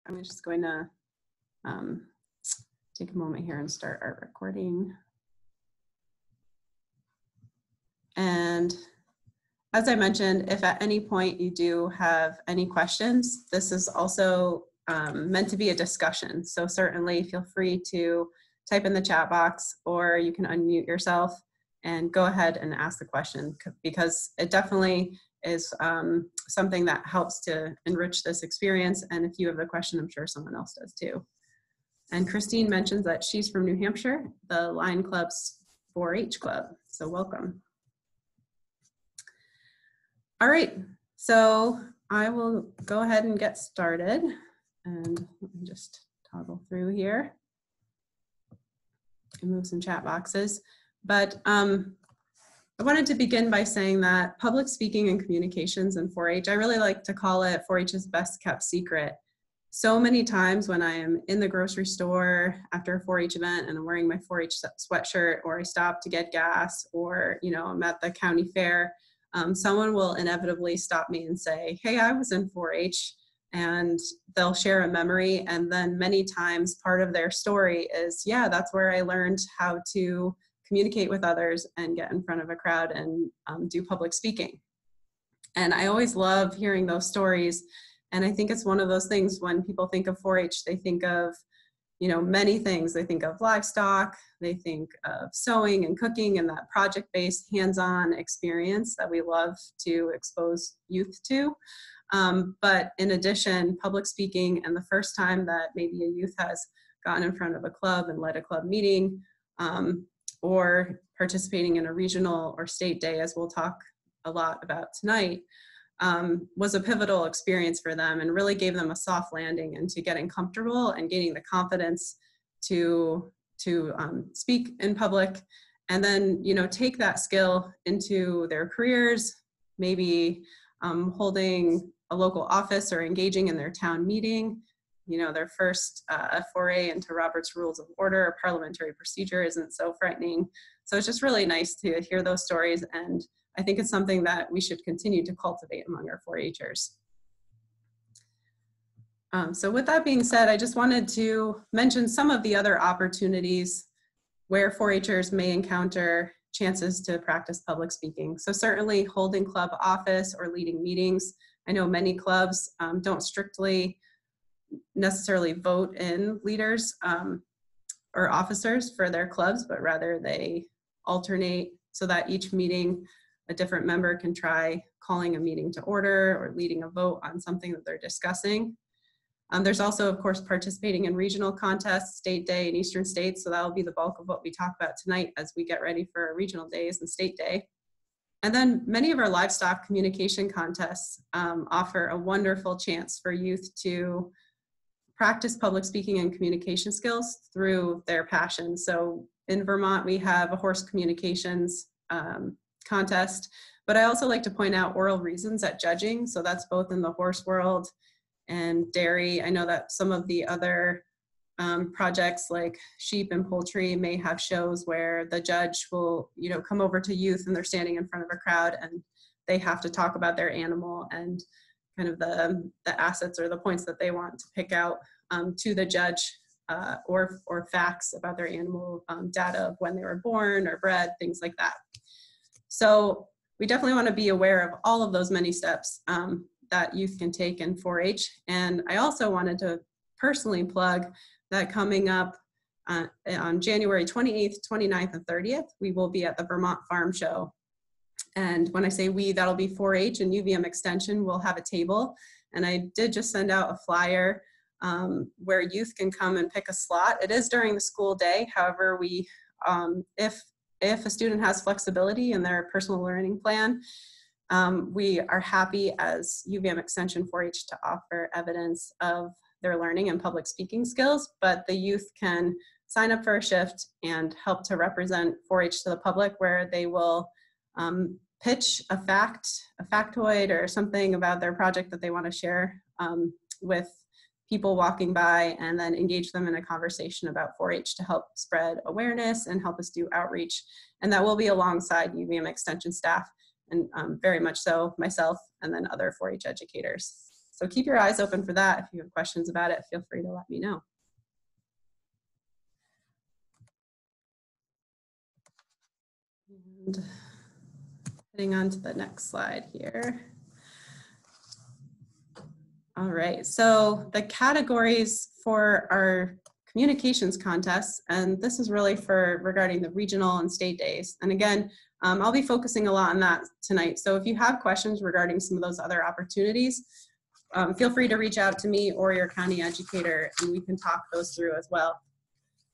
I'm just going to take a moment here and start our recording. And as I mentioned, if at any point you do have any questions, this is also meant to be a discussion. So certainly feel free to type in the chat box, or you can unmute yourself and go ahead and ask the question, because it definitely is something that helps to enrich this experience. And if you have a question, I'm sure someone else does too. And Christine mentions that she's from New Hampshire, the Lion Club's 4-H club. So welcome. All right, so I will go ahead and get started. And let me just toggle through here and move some chat boxes. But I wanted to begin by saying that public speaking and communications in 4-H, I really like to call it 4-H's best kept secret. So many times when I am in the grocery store after a 4-H event and I'm wearing my 4-H sweatshirt, or I stop to get gas, or I'm at the county fair, someone will inevitably stop me and say, hey, I was in 4-H, and they'll share a memory. And then many times part of their story is, yeah, that's where I learned how to communicate with others and get in front of a crowd and do public speaking. And I always love hearing those stories. And I think it's one of those things when people think of 4-H, they think of, many things. They think of livestock, they think of sewing and cooking and that project-based hands-on experience that we love to expose youth to. But in addition, public speaking, and the first time that maybe a youth has gotten in front of a club and led a club meeting, or participating in a regional or state day, as we'll talk a lot about tonight, was a pivotal experience for them and really gave them a soft landing into getting comfortable and gaining the confidence to speak in public, and then take that skill into their careers, maybe holding a local office or engaging in their town meeting. Their first foray into Robert's Rules of Order or parliamentary procedure isn't so frightening. So it's just really nice to hear those stories, and I think it's something that we should continue to cultivate among our 4-Hers. So with that being said, I just wanted to mention some of the other opportunities where 4-Hers may encounter chances to practice public speaking. So certainly holding club office or leading meetings. I know many clubs don't strictly necessarily vote in leaders or officers for their clubs, but rather they alternate so that each meeting a different member can try calling a meeting to order or leading a vote on something that they're discussing. There's also, of course, participating in regional contests, state day, and Eastern states. So that'll be the bulk of what we talk about tonight as we get ready for our regional days and state day. And then many of our livestock communication contests offer a wonderful chance for youth to practice public speaking and communication skills through their passion. So in Vermont, we have a horse communications contest, but I also like to point out oral reasons at judging. So that's both in the horse world and dairy. I know that some of the other projects like sheep and poultry may have shows where the judge will, come over to youth and they're standing in front of a crowd and they have to talk about their animal and kind of the assets or the points that they want to pick out to the judge, or facts about their animal, data of when they were born or bred, things like that. So we definitely want to be aware of all of those many steps that youth can take in 4-H. And I also wanted to personally plug that coming up on January 28th, 29th, and 30th, we will be at the Vermont Farm Show. And when I say we, that'll be 4-H and UVM Extension will have a table. And I did just send out a flyer where youth can come and pick a slot. It is during the school day. However, we, if a student has flexibility in their personal learning plan, we are happy as UVM Extension 4-H to offer evidence of their learning and public speaking skills, but the youth can sign up for a shift and help to represent 4-H to the public, where they will pitch a factoid or something about their project that they want to share with people walking by, and then engage them in a conversation about 4-H to help spread awareness and help us do outreach. And that will be alongside UVM Extension staff, and very much so myself and then other 4-H educators. So keep your eyes open for that. If you have questions about it, feel free to let me know. And heading on to the next slide here. All right, so the categories for our communications contests, and this is really for regarding the regional and state days. And again, I'll be focusing a lot on that tonight. So if you have questions regarding some of those other opportunities, feel free to reach out to me or your county educator, and we can talk those through as well.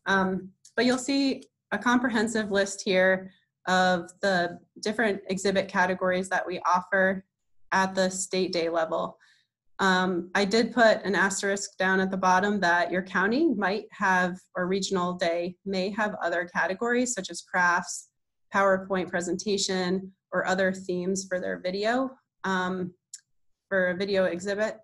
But you'll see a comprehensive list here of the different exhibit categories that we offer at the state day level. I did put an asterisk down at the bottom that your county might have, or regional day may have other categories such as crafts, PowerPoint presentation, or other themes for their video, for a video exhibit.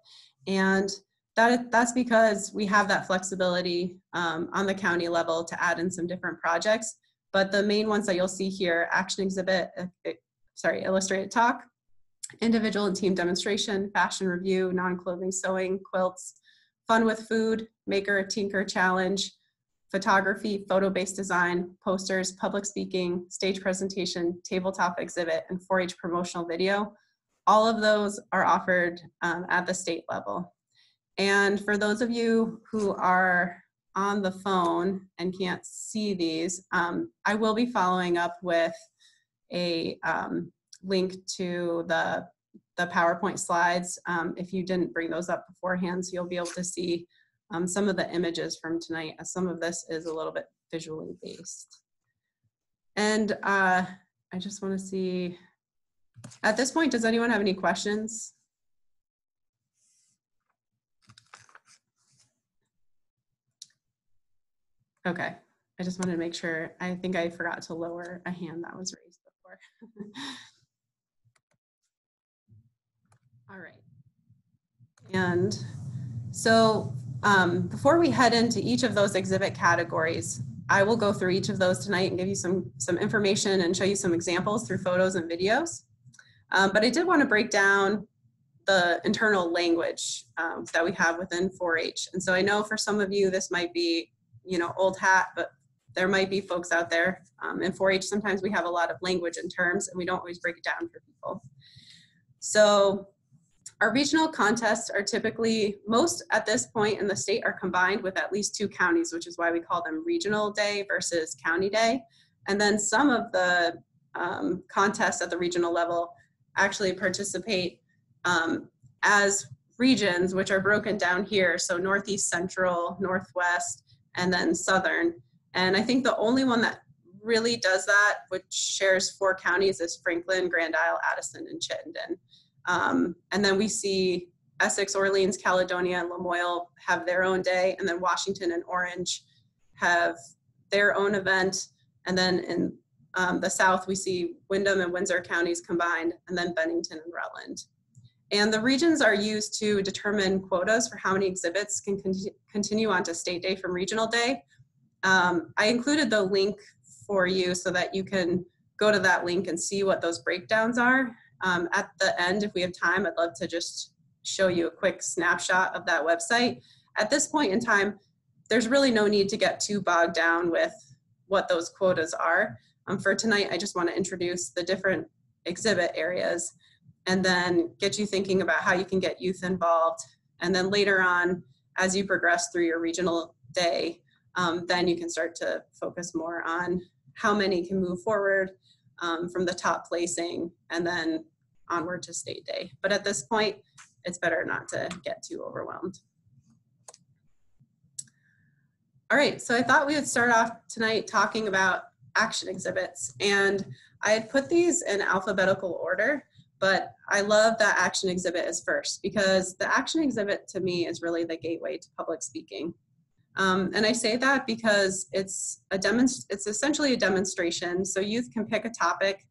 And that's because we have that flexibility on the county level to add in some different projects. But the main ones that you'll see here: action exhibit, illustrated talk, individual and team demonstration, fashion review, non-clothing sewing, quilts, fun with food, maker tinker challenge, photography, photo-based design, posters, public speaking, stage presentation, tabletop exhibit, and 4-H promotional video. All of those are offered at the state level. And for those of you who are on the phone and can't see these, I will be following up with a link to the PowerPoint slides if you didn't bring those up beforehand, so you'll be able to see some of the images from tonight, as some of this is a little bit visually based. And I just want to see, at this point, does anyone have any questions? Okay, I just wanted to make sure. I think I forgot to lower a hand that was raised before. All right. And so before we head into each of those exhibit categories, I will go through each of those tonight and give you some information and show you some examples through photos and videos. But I did want to break down the internal language that we have within 4-H. And so I know for some of you, this might be, old hat, but there might be folks out there. In 4-H, sometimes we have a lot of language and terms, and we don't always break it down for people. So our regional contests are typically, most at this point in the state, are combined with at least 2 counties, which is why we call them regional day versus county day. And then some of the contests at the regional level actually participate as regions, which are broken down here. So Northeast, Central, Northwest, and then Southern. And I think the only one that really does that, which shares 4 counties, is Franklin, Grand Isle, Addison, and Chittenden. And then we see Essex, Orleans, Caledonia, and Lamoille have their own day, and then Washington and Orange have their own event. And then in the South, we see Windham and Windsor counties combined, and then Bennington and Rutland. And the regions are used to determine quotas for how many exhibits can continue on to state day from regional day. I included the link for you so that you can go to that link and see what those breakdowns are. At the end, if we have time, I'd love to just show you a quick snapshot of that website. At this point in time, there's really no need to get too bogged down with what those quotas are. For tonight, I just want to introduce the different exhibit areas and then get you thinking about how you can get youth involved. And then later on, as you progress through your regional day, then you can start to focus more on how many can move forward from the top placing and then onward to state day. But at this point, it's better not to get too overwhelmed. All right, so I thought we would start off tonight talking about action exhibits. And I had put these in alphabetical order, but I love that action exhibit is first, because the action exhibit to me is really the gateway to public speaking. And I say that because it's essentially a demonstration. So youth can pick a topic.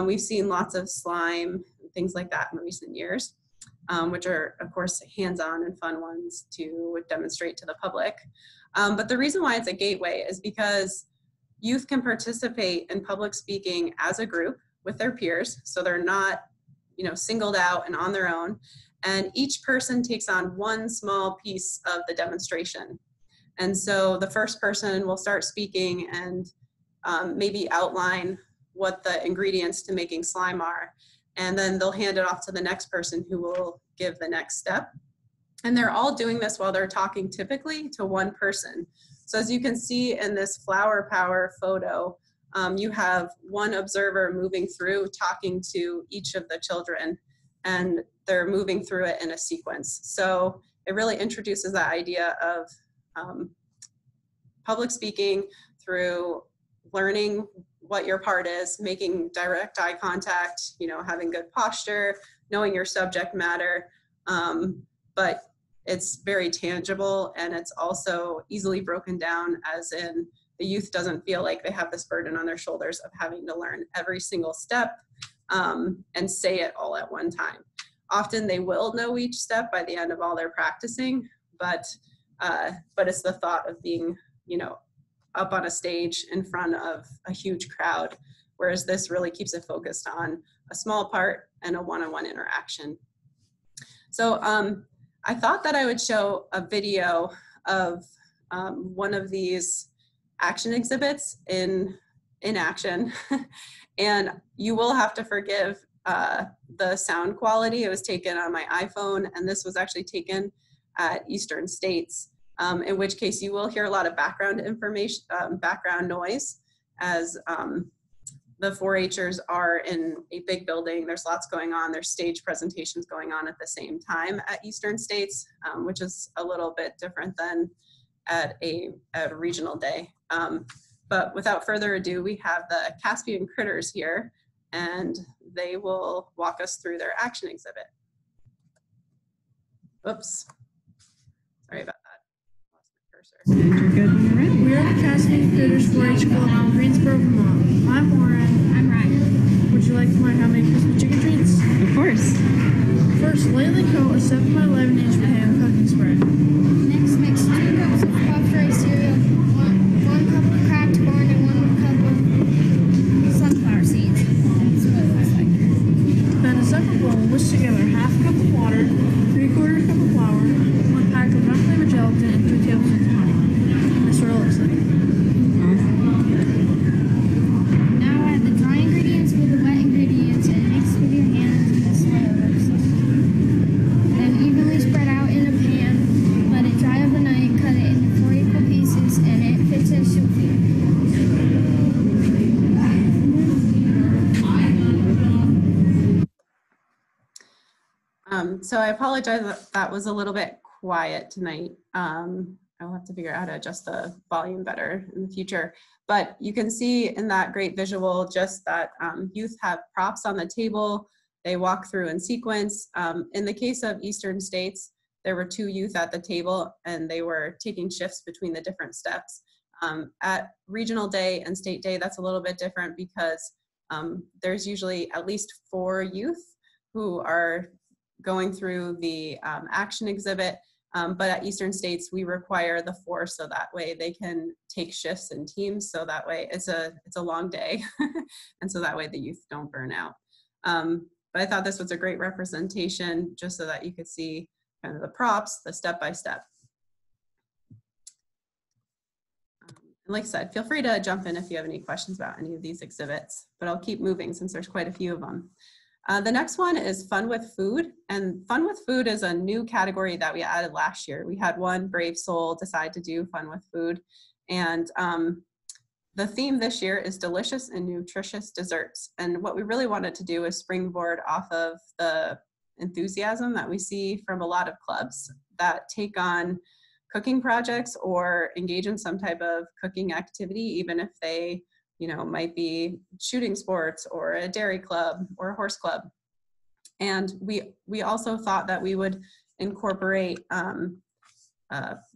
We've seen lots of slime, things like that in recent years, which are, of course, hands-on and fun ones to demonstrate to the public. But the reason why it's a gateway is because youth can participate in public speaking as a group with their peers. So they're not, singled out and on their own. And each person takes on one small piece of the demonstration. And so the first person will start speaking and maybe outline what the ingredients to making slime are. And then they'll hand it off to the next person who will give the next step. And they're all doing this while they're talking typically to one person. So as you can see in this flower power photo, you have one observer moving through, talking to each of the children, and they're moving through it in a sequence. So it really introduces that idea of public speaking through learning what your part is, making direct eye contact, having good posture, knowing your subject matter, but it's very tangible, and it's also easily broken down, as in the youth doesn't feel like they have this burden on their shoulders of having to learn every single step and say it all at one time. Often they will know each step by the end of all their practicing, but it's the thought of being, up on a stage in front of a huge crowd, whereas this really keeps it focused on a small part and a one-on-one interaction. So I thought that I would show a video of one of these action exhibits in action, and you will have to forgive the sound quality. It was taken on my iPhone, and this was actually taken at Eastern States, in which case you will hear a lot of background information, background noise, as the 4-Hers are in a big building. There's lots going on. There's stage presentations going on at the same time at Eastern States, which is a little bit different than at a regional day. But without further ado, we have the Caspian Critters here, and they will walk us through their action exhibit. Oops, sorry about that. Lost my cursor. You're good when you're ready. We are the Caspian Critters 4-H Club in Greensboro, Vermont. I'm Lauren. I'm Ryan. Would you like to learn how to make Christmas chicken treats? Of course. First, lightly coat a 7 by 11 inch pan with cooking spray. Next, mix 2 cups of puffed rice cereal, 1 cup of cracked corn, and 1 cup of sunflower seeds. That's what it looks like. Then in a separate bowl, whisk together half a cup of water, 3/4 cup of flour, 1 pack of unflavored gelatin, and 3 tablespoons of honey. That's what it looks like. Now add the dry ingredients with the wet ingredients and mix with your hands in this layers. Then evenly spread out in a pan, let it dry overnight, cut it into 4 equal pieces, and it fits in soup. So I apologize that that was a little bit quiet tonight. I'll have to figure out how to adjust the volume better in the future. But you can see in that great visual just that youth have props on the table. They walk through in sequence. In the case of Eastern States, there were 2 youth at the table, and they were taking shifts between the different steps. At regional day and state day, that's a little bit different because there's usually at least 4 youth who are going through the action exhibit, but at Eastern States we require the 4, so that way they can take shifts in teams, so that way it's a long day and so that way the youth don't burn out. But I thought this was a great representation just so that you could see kind of the props, the step-by-step. Like I said, feel free to jump in if you have any questions about any of these exhibits, but I'll keep moving since there's quite a few of them. The next one is Fun with Food, and Fun with Food is a new category that we added last year. We had one brave soul decide to do Fun with Food, and the theme this year is delicious and nutritious desserts. And what we really wanted to do is springboard off of the enthusiasm that we see from a lot of clubs that take on cooking projects or engage in some type of cooking activity, even if they might be shooting sports or a dairy club or a horse club. And we also thought that we would incorporate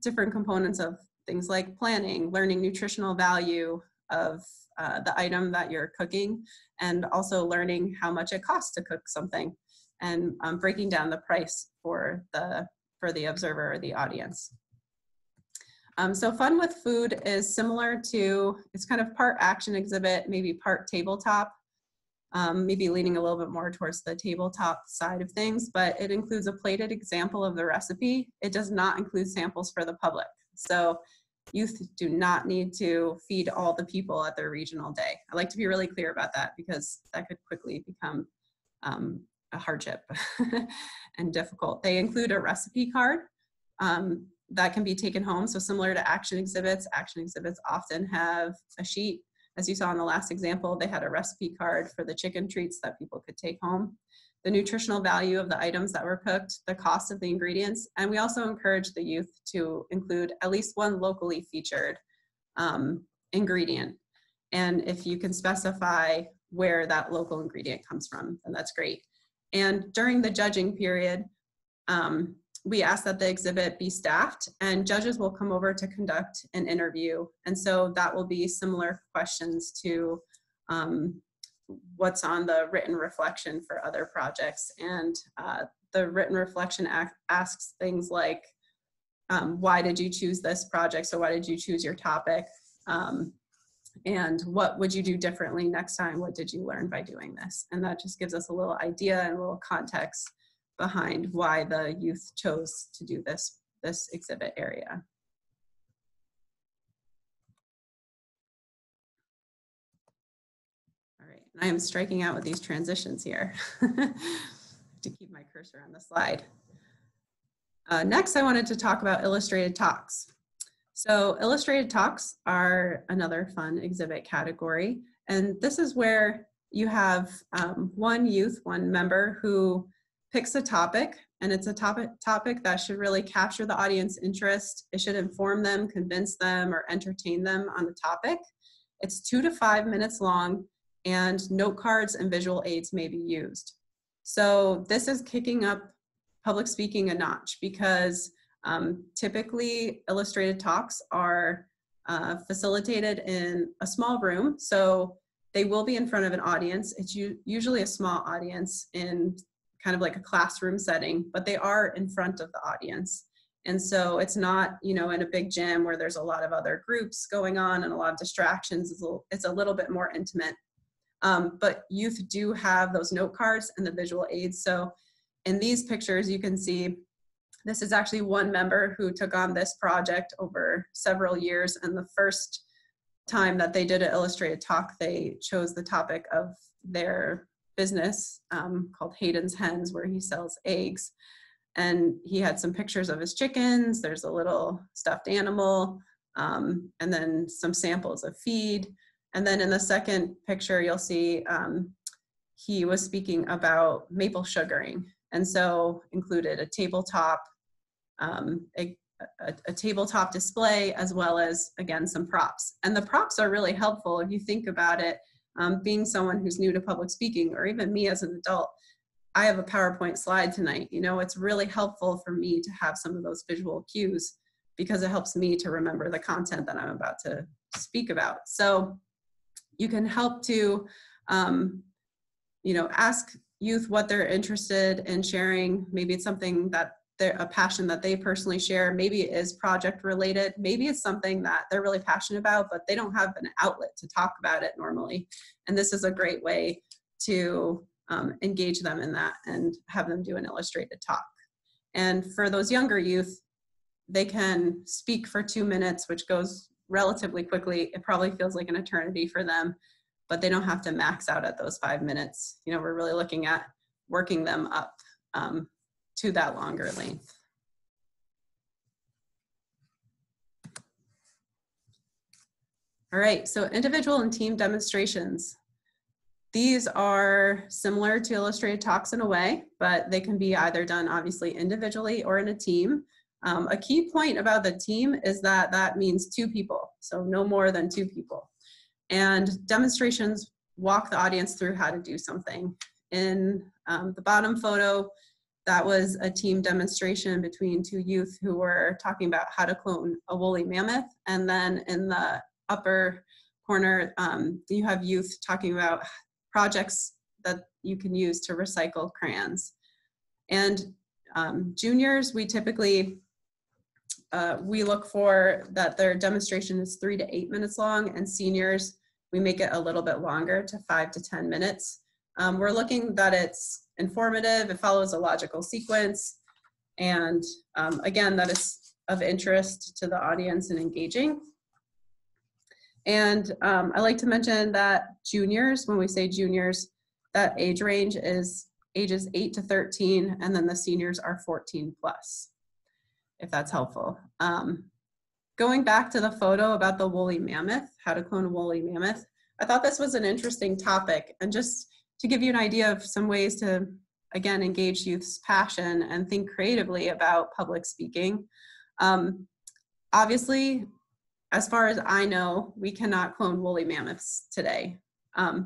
different components of things like planning, learning nutritional value of the item that you're cooking, and also learning how much it costs to cook something, and breaking down the price for the observer or the audience. So Fun with Food is similar to, it's kind of part action exhibit, maybe part tabletop. maybe leaning a little bit more towards the tabletop side of things, but it includes a plated example of the recipe. It does not include samples for the public. So youth do not need to feed all the people at their regional day. I like to be really clear about that because that could quickly become a hardship and difficult. They include a recipe card that can be taken home. So similar to action exhibits often have a sheet. As you saw in the last example, they had a recipe card for the chicken treats that people could take home, the nutritional value of the items that were cooked, the cost of the ingredients, and we also encourage the youth to include at least one locally featured ingredient. And if you can specify where that local ingredient comes from, then that's great. And during the judging period, we ask that the exhibit be staffed, and judges will come over to conduct an interview. And so that will be similar questions to what's on the written reflection for other projects. And the written reflection asks things like, why did you choose this project? So why did you choose your topic? And what would you do differently next time? What did you learn by doing this? And that just gives us a little idea and a little context behind why the youth chose to do this exhibit area. All right, and I am striking out with these transitions here to keep my cursor on the slide. Next, I wanted to talk about illustrated talks. So illustrated talks are another fun exhibit category. And this is where you have one member who picks a topic, and it's a topic that should really capture the audience interest. It should inform them, convince them, or entertain them on the topic. It's 2 to 5 minutes long, and note cards and visual aids may be used. So this is kicking up public speaking a notch because typically illustrated talks are facilitated in a small room. So they will be in front of an audience. It's usually a small audience in kind of like a classroom setting, but they are in front of the audience. And so it's not, in a big gym where there's a lot of other groups going on and a lot of distractions. It's a little bit more intimate. But youth do have those note cards and the visual aids. So in these pictures, you can see this is actually one member who took on this project over several years. And the first time that they did an illustrated talk, they chose the topic of their business called Hayden's Hens, where he sells eggs. And he had some pictures of his chickens. There's a little stuffed animal, and then some samples of feed. And then in the second picture, you'll see he was speaking about maple sugaring. And so included a tabletop, a tabletop display, as well as, again, some props. And the props are really helpful if you think about it. Being someone who's new to public speaking, or even me as an adult, I have a PowerPoint slide tonight. It's really helpful for me to have some of those visual cues because it helps me to remember the content that I'm about to speak about. So you can help to, ask youth what they're interested in sharing. Maybe it's something that a passion that they personally share. Maybe it is project related. Maybe it's something that they're really passionate about, but they don't have an outlet to talk about it normally. And this is a great way to engage them in that and have them do an illustrated talk. And for those younger youth, they can speak for 2 minutes, which goes relatively quickly. It probably feels like an eternity for them, but they don't have to max out at those 5 minutes. We're really looking at working them up to that longer length. All right, so individual and team demonstrations. These are similar to illustrated talks in a way, but they can be either done obviously individually or in a team. A key point about the team is that means 2 people, so no more than 2 people. And demonstrations walk the audience through how to do something. In the bottom photo, that was a team demonstration between 2 youth who were talking about how to clone a woolly mammoth. And then in the upper corner, you have youth talking about projects that you can use to recycle crayons. And juniors, we typically, we look for that their demonstration is 3 to 8 minutes long, and seniors, we make it a little bit longer to 5 to 10 minutes. We're looking that it's informative, it follows a logical sequence, and again, that is of interest to the audience and engaging. And I like to mention that juniors, when we say juniors, that age range is ages 8 to 13, and then the seniors are 14 plus, if that's helpful. Going back to the photo about the woolly mammoth, how to clone a woolly mammoth, I thought this was an interesting topic, and just to give you an idea of some ways to, again, engage youth's passion and think creatively about public speaking. Obviously, as far as I know, we cannot clone woolly mammoths today.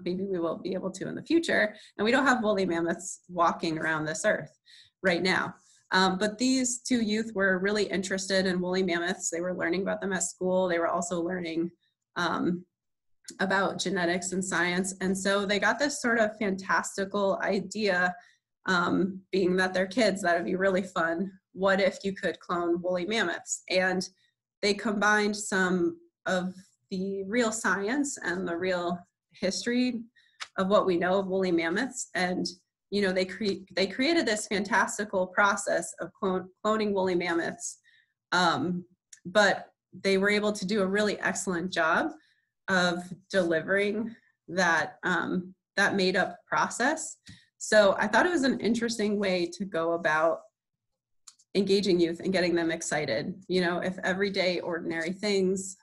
Maybe we will be able to in the future, and we don't have woolly mammoths walking around this earth right now. But these two youth were really interested in woolly mammoths. They were learning about them at school. They were also learning about genetics and science. And so they got this sort of fantastical idea, being that they're kids, that would be really fun. What if you could clone woolly mammoths? And they combined some of the real science and the real history of what we know of woolly mammoths. And you know, they created this fantastical process of cloning woolly mammoths, but they were able to do a really excellent job of delivering that, that made up process. So I thought it was an interesting way to go about engaging youth and getting them excited. You know, if everyday ordinary things,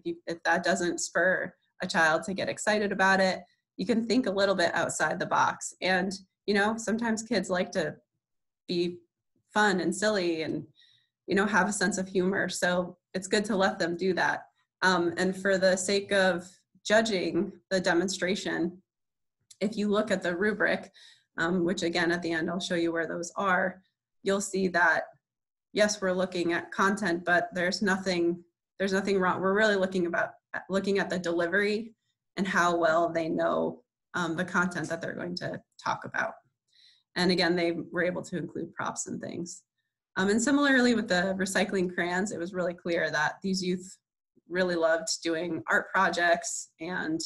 if that doesn't spur a child to get excited about it, you can think a little bit outside the box. And, you know, sometimes kids like to be fun and silly and, you know, have a sense of humor. So it's good to let them do that. And for the sake of judging the demonstration, if you look at the rubric, which again, at the end, I'll show you where those are, you'll see that, yes, we're looking at content, but there's nothing wrong. We're really looking at the delivery and how well they know the content that they're going to talk about. And again, they were able to include props and things. And similarly with the recycling crayons, it was really clear that these youth really loved doing art projects and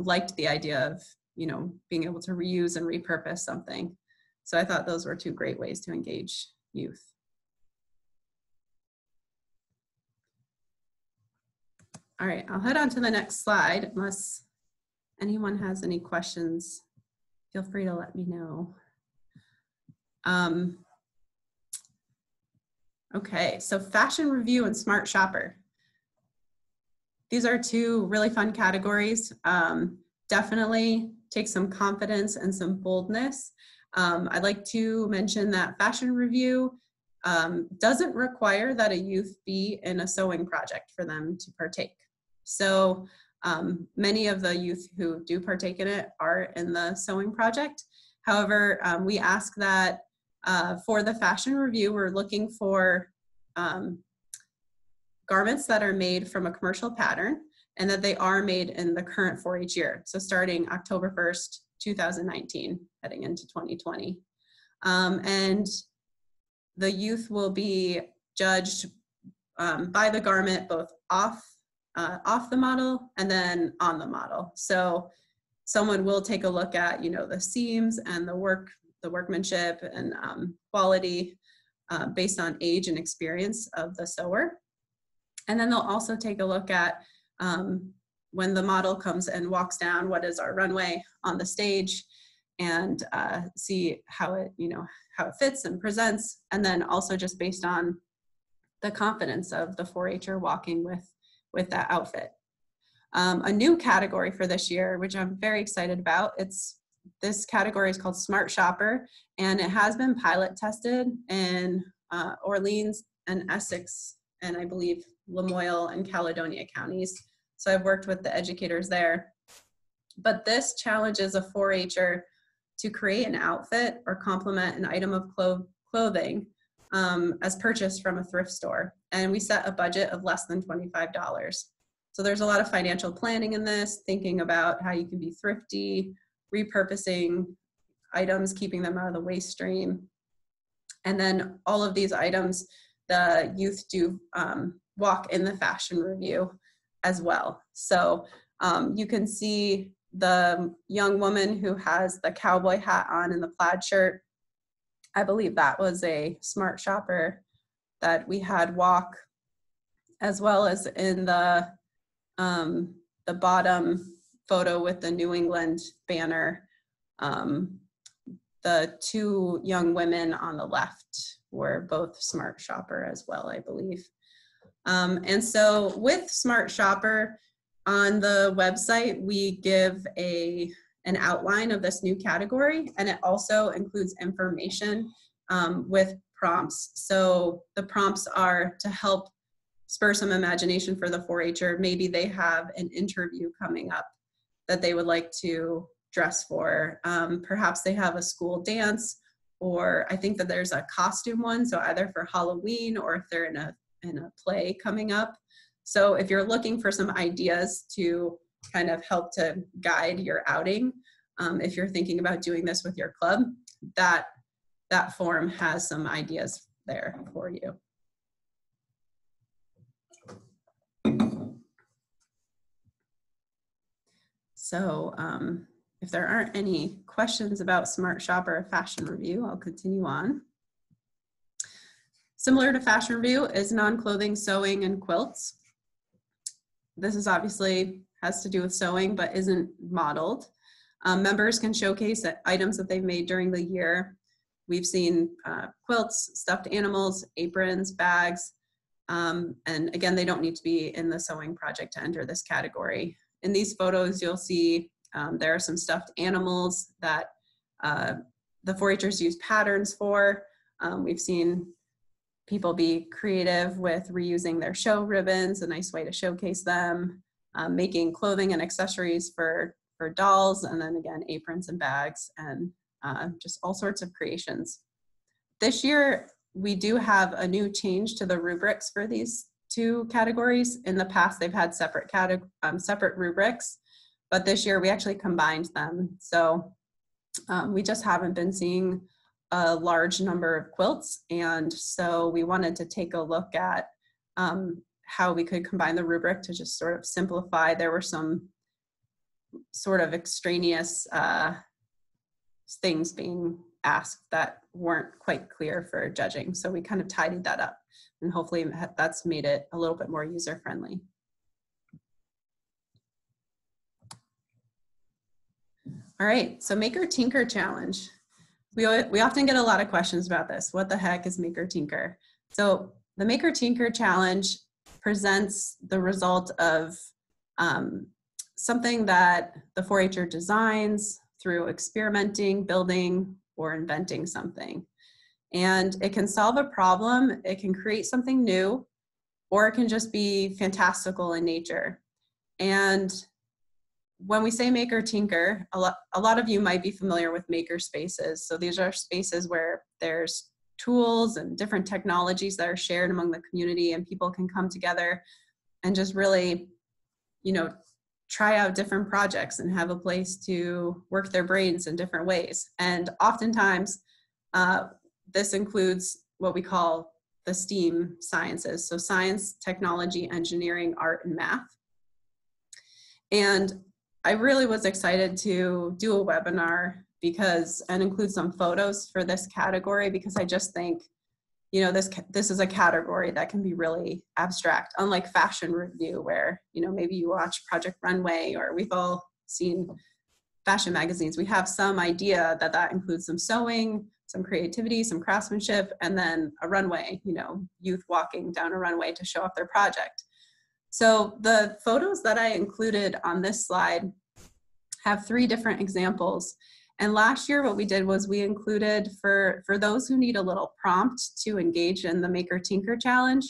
liked the idea of, you know, being able to reuse and repurpose something. So I thought those were two great ways to engage youth. All right, I'll head on to the next slide. Unless anyone has any questions, feel free to let me know. Okay, so fashion review and smart shopper. These are two really fun categories. Definitely take some confidence and some boldness. I'd like to mention that fashion review doesn't require that a youth be in a sewing project for them to partake. So many of the youth who do partake in it are in the sewing project. However, we ask that for the fashion review, we're looking for garments that are made from a commercial pattern and that they are made in the current 4-H year. So starting October 1st, 2019, heading into 2020. And the youth will be judged by the garment, both off the model and then on the model. So someone will take a look at, you know, the seams and the workmanship and quality based on age and experience of the sewer. And then they'll also take a look at when the model comes and walks down, what is our runway on the stage, and see how it, you know, how it fits and presents. And then also just based on the confidence of the 4-H'er walking with that outfit. A new category for this year, which I'm very excited about, this category is called Smart Shopper, and it has been pilot tested in Orleans and Essex, and I believe Lamoille and Caledonia counties. So I've worked with the educators there. But this challenges a 4-H'er to create an outfit or complement an item of clothing as purchased from a thrift store. And we set a budget of less than $25. So there's a lot of financial planning in this, thinking about how you can be thrifty, repurposing items, keeping them out of the waste stream. And then all of these items, the youth do walk in the fashion review as well. So you can see, the young woman who has the cowboy hat on and the plaid shirt, I believe that was a smart shopper that we had walk, as well as in the bottom photo with the New England banner. The two young women on the left were both smart shopper as well, I believe. And so with smart shopper on the website, we give an outline of this new category, and it also includes information with prompts. So the prompts are to help spur some imagination for the 4-H'er. Maybe they have an interview coming up that they would like to dress for. Perhaps they have a school dance, or I think that there's a costume one, so either for Halloween or if they're in a play coming up. So if you're looking for some ideas to kind of help to guide your outing, if you're thinking about doing this with your club, that form has some ideas there for you. So if there aren't any questions about Smart Shopper Fashion Review, I'll continue on. Similar to Fashion Review is non-clothing sewing and quilts. This is obviously has to do with sewing, but isn't modeled. Members can showcase items that they've made during the year. We've seen quilts, stuffed animals, aprons, bags, and again, they don't need to be in the sewing project to enter this category. In these photos, you'll see there are some stuffed animals that the 4-H'ers use patterns for. We've seen people be creative with reusing their show ribbons, a nice way to showcase them, making clothing and accessories for dolls, and then again, aprons and bags, and just all sorts of creations. This year, we do have a new change to the rubrics for these two categories. In the past, they've had separate rubrics, but this year we actually combined them. So we just haven't been seeing a large number of quilts, and so we wanted to take a look at how we could combine the rubric to just sort of simplify. There were some sort of extraneous things being asked that weren't quite clear for judging, so we kind of tidied that up, and hopefully that's made it a little bit more user-friendly. All right, so Maker Tinker Challenge. We often get a lot of questions about this. What the heck is Maker Tinker? So the Maker Tinker Challenge presents the result of something that the 4-H'er designs through experimenting, building, or inventing something. And it can solve a problem, it can create something new, or it can just be fantastical in nature. And when we say Maker Tinker, a lot of you might be familiar with maker spaces. So these are spaces where there's tools and different technologies that are shared among the community, and people can come together and just really, try out different projects and have a place to work their brains in different ways. And oftentimes, this includes what we call the STEAM sciences. So science, technology, engineering, art, and math. And I really was excited to do a webinar and include some photos for this category, because I just think, this is a category that can be really abstract, unlike Fashion Review, where, maybe you watch Project Runway, or we've all seen fashion magazines. We have some idea that includes some sewing, some creativity, some craftsmanship, and then a runway, youth walking down a runway to show off their project. So the photos that I included on this slide have 3 different examples. And last year what we did was we included, for those who need a little prompt to engage in the Maker Tinker Challenge,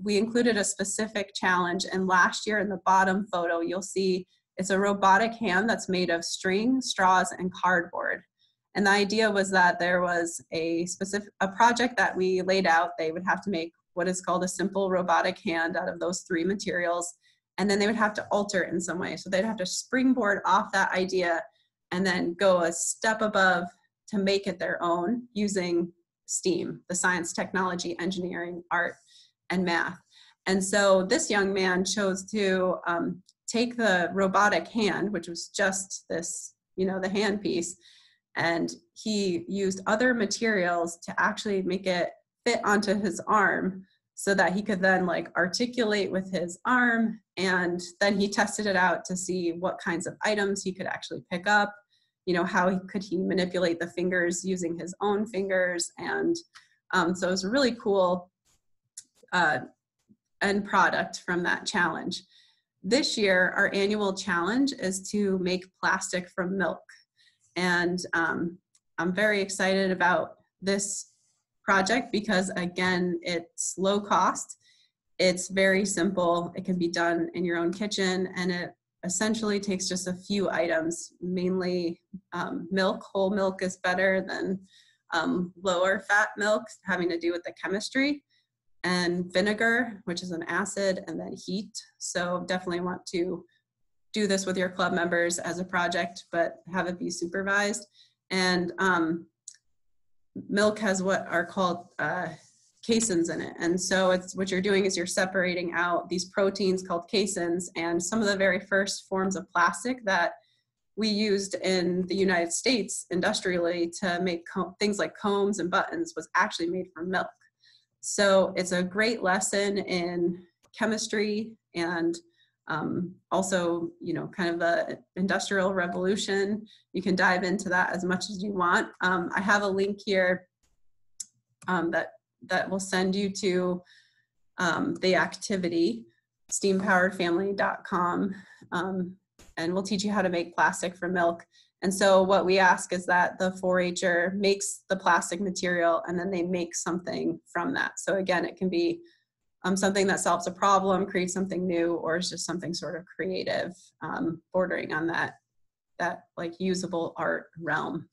we included a specific challenge. And last year in the bottom photo, you'll see it's a robotic hand that's made of string, straws, and cardboard. And the idea was that there was a project that we laid out. They would have to make what is called a simple robotic hand out of those 3 materials, and then they would have to alter it in some way. So they'd have to springboard off that idea and then go a step above to make it their own using STEAM, the science, technology, engineering, art, and math. And so this young man chose to take the robotic hand, which was just this, the hand piece, and he used other materials to actually make it fit onto his arm so that he could then like articulate with his arm. And then he tested it out to see what kinds of items he could actually pick up, how could he manipulate the fingers using his own fingers. And so it was a really cool end product from that challenge. This year, our annual challenge is to make plastic from milk. And I'm very excited about this project because, again, it's low cost, it's very simple, it can be done in your own kitchen, and it essentially takes just a few items, mainly milk. Whole milk is better than lower fat milk, having to do with the chemistry, and vinegar, which is an acid, and then heat. So definitely want to do this with your club members as a project, but have it be supervised. And milk has what are called caseins in it. And so it's what you're doing is you're separating out these proteins called caseins, and some of the very first forms of plastic that we used in the United States industrially to make things like combs and buttons was actually made from milk. So it's a great lesson in chemistry and also, kind of the Industrial Revolution. You can dive into that as much as you want. I have a link here that will send you to the activity, steampoweredfamily.com, and we'll teach you how to make plastic from milk. And so what we ask is that the 4-H'er makes the plastic material and then they make something from that. So again, it can be something that solves a problem, creates something new, or is just something sort of creative, bordering on that like usable art realm.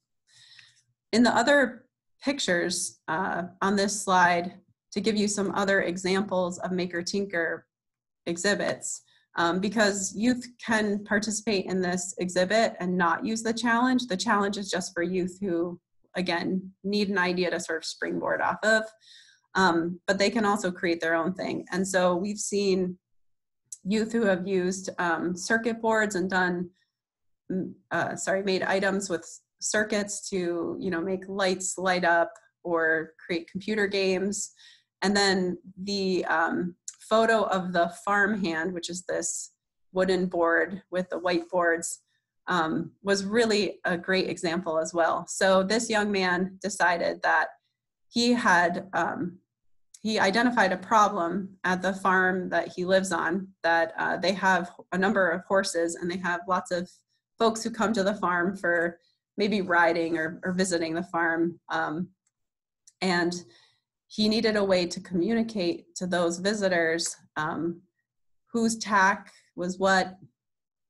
In the other pictures on this slide, to give you some other examples of Maker Tinker exhibits, because youth can participate in this exhibit and not use the challenge. The challenge is just for youth who, again, need an idea to sort of springboard off of, but they can also create their own thing. And so we've seen youth who have used circuit boards and made items with circuits to, make lights light up or create computer games. And then the photo of the farm hand, which is this wooden board with the whiteboards, was really a great example as well. So this young man decided that he had, he identified a problem at the farm that he lives on, that they have a number of horses and they have lots of folks who come to the farm for maybe riding or visiting the farm. And he needed a way to communicate to those visitors whose tack was what,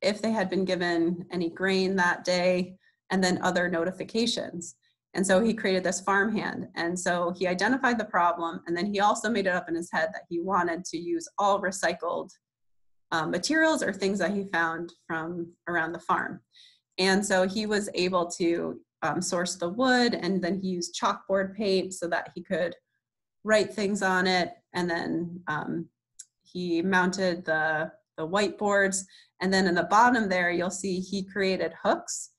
if they had been given any grain that day, and then other notifications. And so he created this farmhand. And so he identified the problem, and then he also made it up in his head that he wanted to use all recycled materials or things that he found from around the farm. And so he was able to source the wood, and then he used chalkboard paint so that he could write things on it. And then he mounted the whiteboards. And then in the bottom there, you'll see he created hooks.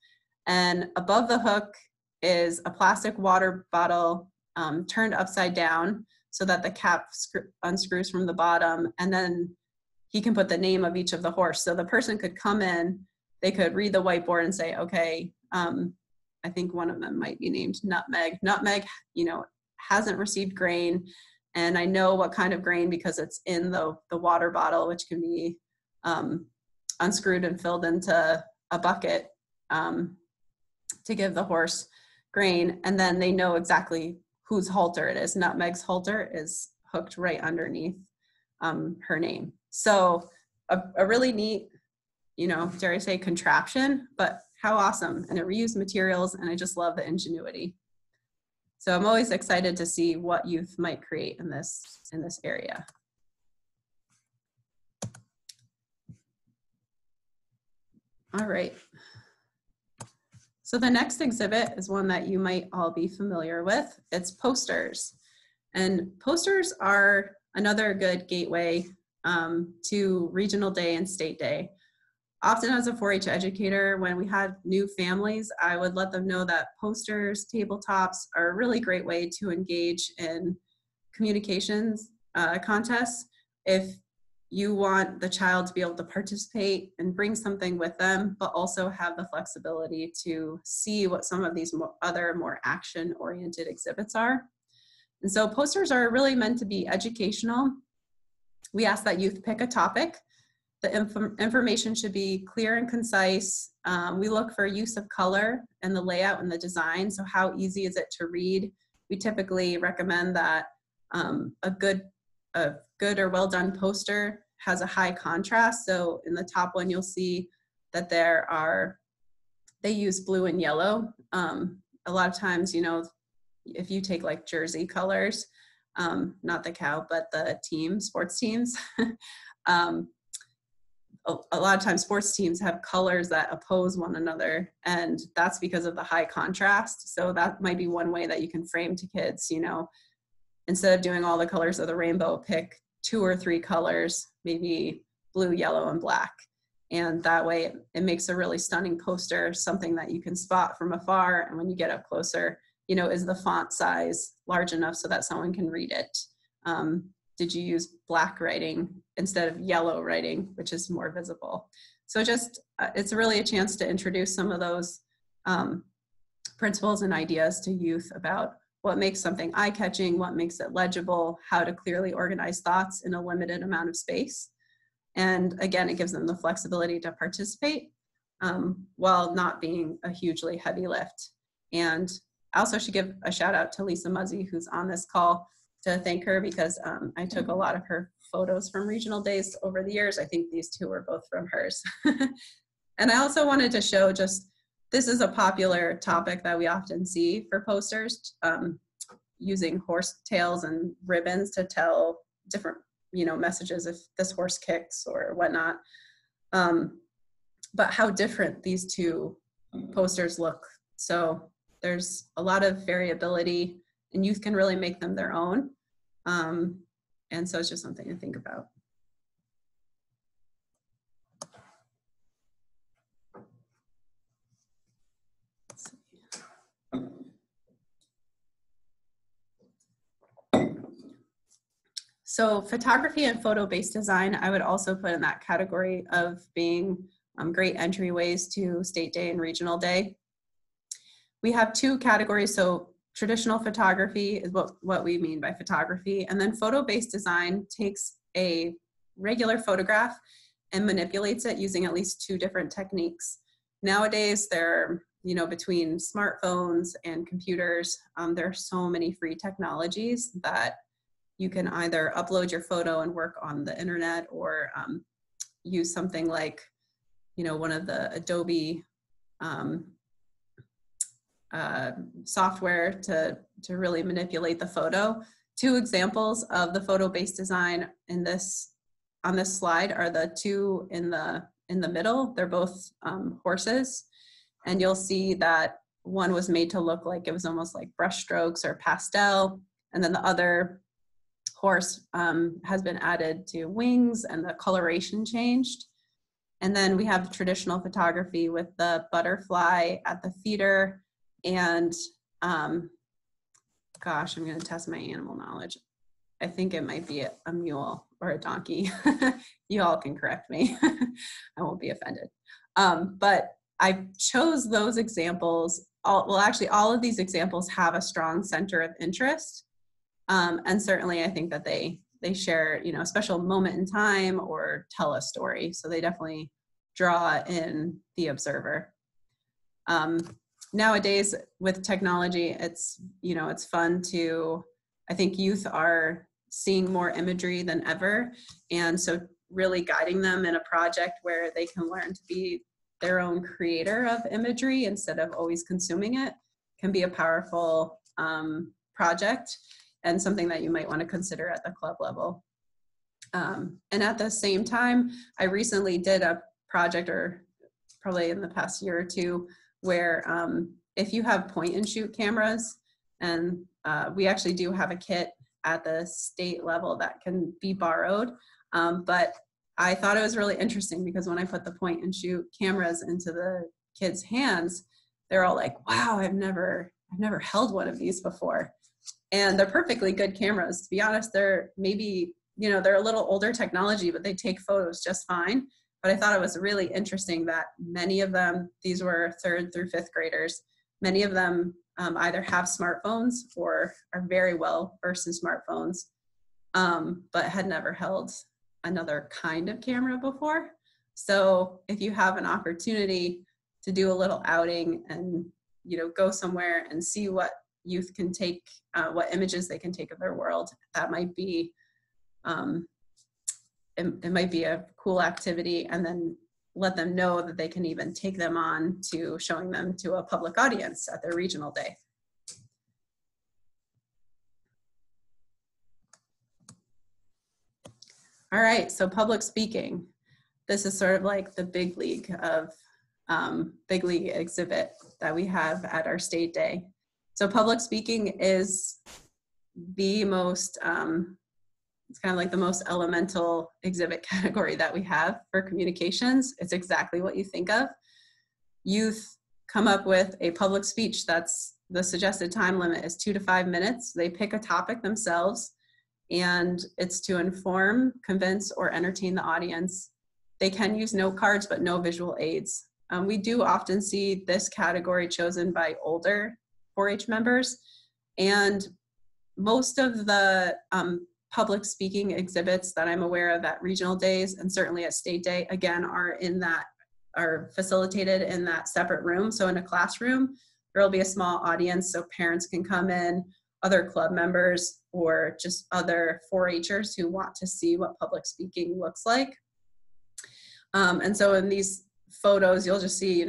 And above the hook is a plastic water bottle turned upside down so that the cap unscrews from the bottom. And then he can put the name of each of the horse. So the person could come in, they could read the whiteboard and say, okay, I think one of them might be named Nutmeg. Nutmeg, hasn't received grain, and I know what kind of grain because it's in the water bottle, which can be unscrewed and filled into a bucket to give the horse grain. And then they know exactly whose halter it is. Nutmeg's halter is hooked right underneath her name. So a really neat, dare I say, contraption, but how awesome. And it reused materials, and I just love the ingenuity. So I'm always excited to see what youth might create in this area. All right. So the next exhibit is one that you might all be familiar with. It's posters. And posters are another good gateway to Regional Day and State Day. often as a 4-H educator, when we had new families, I would let them know that posters, tabletops are a really great way to engage in communications contests. If you want the child to be able to participate and bring something with them, but also have the flexibility to see what some of these other more action-oriented exhibits are. And so posters are really meant to be educational. We ask that youth pick a topic. The information should be clear and concise. We look for use of color and the layout and the design. So how easy is it to read? We typically recommend that a good or well done poster has a high contrast. So in the top one, you'll see that they use blue and yellow. A lot of times, you know, if you take like jersey colors, not the cow, but the sports teams, a lot of times sports teams have colors that oppose one another, and that's because of the high contrast. So that might be one way that you can frame to kids, you know, instead of doing all the colors of the rainbow, pick 2 or 3 colors, maybe blue, yellow, and black. And that way it makes a really stunning poster, something that you can spot from afar. And when you get up closer, you know, is the font size large enough so that someone can read it? Did you use black writing instead of yellow writing, which is more visible? So just, it's really a chance to introduce some of those principles and ideas to youth about what makes something eye-catching, what makes it legible, how to clearly organize thoughts in a limited amount of space. And again, it gives them the flexibility to participate while not being a hugely heavy lift. And I also should give a shout out to Lisa Muzzy, who's on this call, to thank her because I took a lot of her photos from regional days over the years. I think these 2 were both from hers. And I also wanted to show just, this is a popular topic that we often see for posters, using horse tails and ribbons to tell different, you know, messages if this horse kicks or whatnot. But how different these 2 posters look. So there's a lot of variability, and youth can really make them their own. And so it's just something to think about. So photography and photo-based design, I would also put in that category of being great entryways to State Day and Regional Day. We have 2 categories. So traditional photography is what we mean by photography. And then photo-based design takes a regular photograph and manipulates it using at least 2 different techniques. Nowadays, you know, between smartphones and computers, there are so many free technologies that you can either upload your photo and work on the internet, or use something like, you know, one of the Adobe software to really manipulate the photo. 2 examples of the photo-based design on this slide are the 2 in the middle. They're both horses, and you'll see that one was made to look like it was almost like brush strokes or pastel, and then the other horse has been added to wings and the coloration changed. And then we have traditional photography with the butterfly at the feeder, and gosh, I'm going to test my animal knowledge. I think it might be a mule or a donkey. You all can correct me. I won't be offended. But I chose those examples. Actually, all of these examples have a strong center of interest. And certainly I think that they share, you know, a special moment in time or tell a story. So they definitely draw in the observer. Nowadays with technology, it's, you know, it's fun to, I think youth are seeing more imagery than ever. And so really guiding them in a project where they can learn to be their own creator of imagery instead of always consuming it can be a powerful project, and something that you might want to consider at the club level. And at the same time, I recently did a project, or probably in the past year or 2, where if you have point and shoot cameras, and we actually do have a kit at the state level that can be borrowed, but I thought it was really interesting because when I put the point and shoot cameras into the kids' hands, they're all like, wow, I've never held one of these before. And they're perfectly good cameras. To be honest, they're maybe, they're a little older technology, but they take photos just fine. But I thought it was really interesting that many of them, these were 3rd through 5th graders, many of them either have smartphones or are very well versed in smartphones, but had never held another kind of camera before. So if you have an opportunity to do a little outing and, go somewhere and see what youth can take, what images they can take of their world, that might be, it might be a cool activity, and then let them know that they can even take them on to showing them to a public audience at their regional day. All right, so public speaking. This is sort of like the big league exhibit that we have at our state day. So public speaking is the most, it's kind of like the most elemental exhibit category that we have for communications. It's exactly what you think of. Youth come up with a public speech that's, the suggested time limit is 2 to 5 minutes. They pick a topic themselves, and it's to inform, convince, or entertain the audience. They can use note cards, but no visual aids. We do often see this category chosen by older 4-H members, and most of the public speaking exhibits that I'm aware of at regional days and certainly at state day, again, are facilitated in that separate room. So in a classroom, there will be a small audience so parents can come in, other club members, or just other 4-Hers who want to see what public speaking looks like. And so in these photos, you'll just see,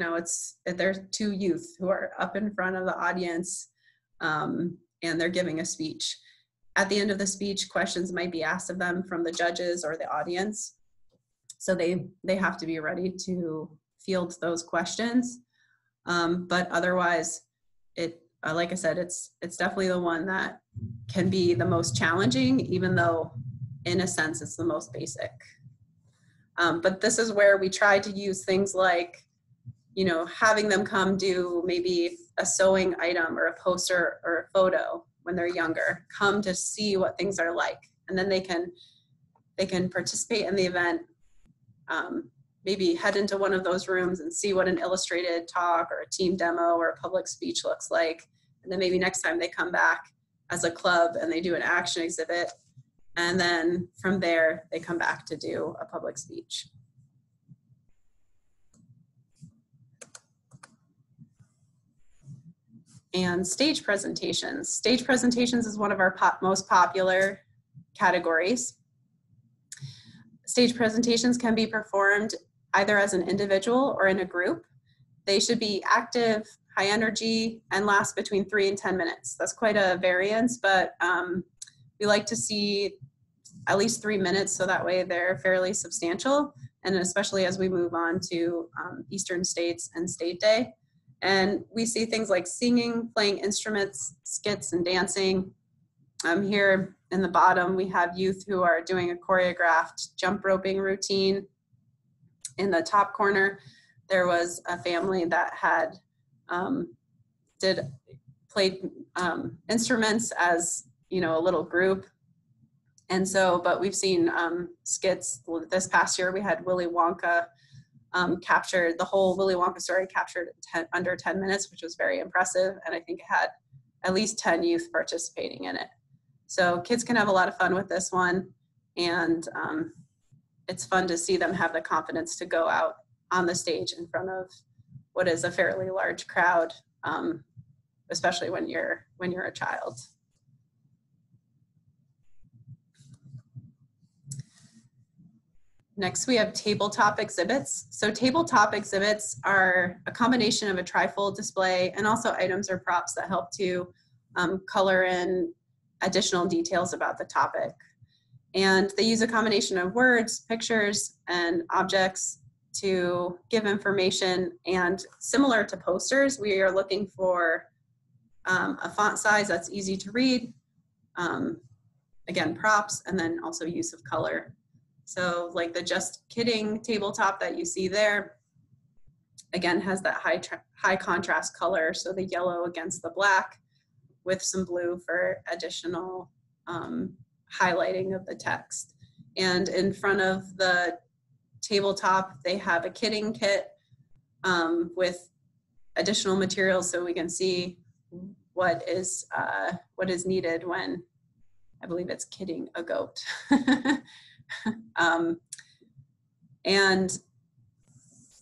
there's 2 youth who are up in front of the audience, and they're giving a speech. At the end of the speech, questions might be asked of them from the judges or the audience. So they have to be ready to field those questions. But otherwise, like I said, it's definitely the one that can be the most challenging, even though in a sense it's the most basic. But this is where we try to use things like, having them come do maybe a sewing item or a poster or a photo when they're younger, come to see what things are like. And then they can participate in the event, maybe head into one of those rooms and see what an illustrated talk or a team demo or a public speech looks like. And then maybe next time they come back as a club and they do an action exhibit. And then from there, they come back to do a public speech. And stage presentations. Stage presentations is one of our most popular categories. Stage presentations can be performed either as an individual or in a group. They should be active, high energy, and last between 3 and 10 minutes. That's quite a variance, but we like to see at least 3 minutes, so that way they're fairly substantial, and especially as we move on to Eastern States and State Day. And we see things like singing, playing instruments, skits, and dancing. Here in the bottom, we have youth who are doing a choreographed jump roping routine. In the top corner, there was a family that had played instruments as, a little group. And so, but we've seen skits. This past year, we had Willy Wonka captured, the whole Willy Wonka story captured under 10 minutes, which was very impressive. And I think it had at least 10 youth participating in it. So kids can have a lot of fun with this one. And it's fun to see them have the confidence to go out on the stage in front of what is a fairly large crowd, especially when you're a child. Next, we have tabletop exhibits. So tabletop exhibits are a combination of a trifold display and also items or props that help to color in additional details about the topic. And they use a combination of words, pictures, and objects to give information. And similar to posters, we are looking for a font size that's easy to read, again, props, and then also use of color. So like the Just Kidding tabletop that you see there, again, has that high contrast color. So the yellow against the black with some blue for additional highlighting of the text. And in front of the tabletop, they have a kidding kit with additional materials so we can see what is needed when, I believe it's kidding a goat. And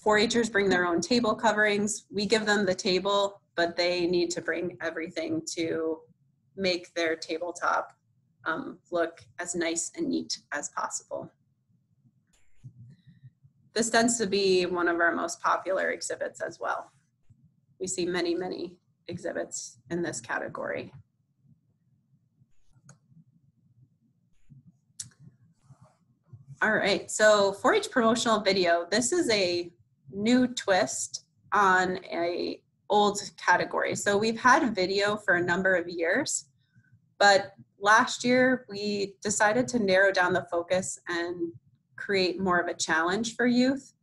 4-Hers bring their own table coverings. We give them the table, but they need to bring everything to make their tabletop look as nice and neat as possible. This tends to be one of our most popular exhibits as well. We see many, many exhibits in this category. All right, so 4-H promotional video. This is a new twist on a old category. So we've had video for a number of years, but last year we decided to narrow down the focus and create more of a challenge for youth.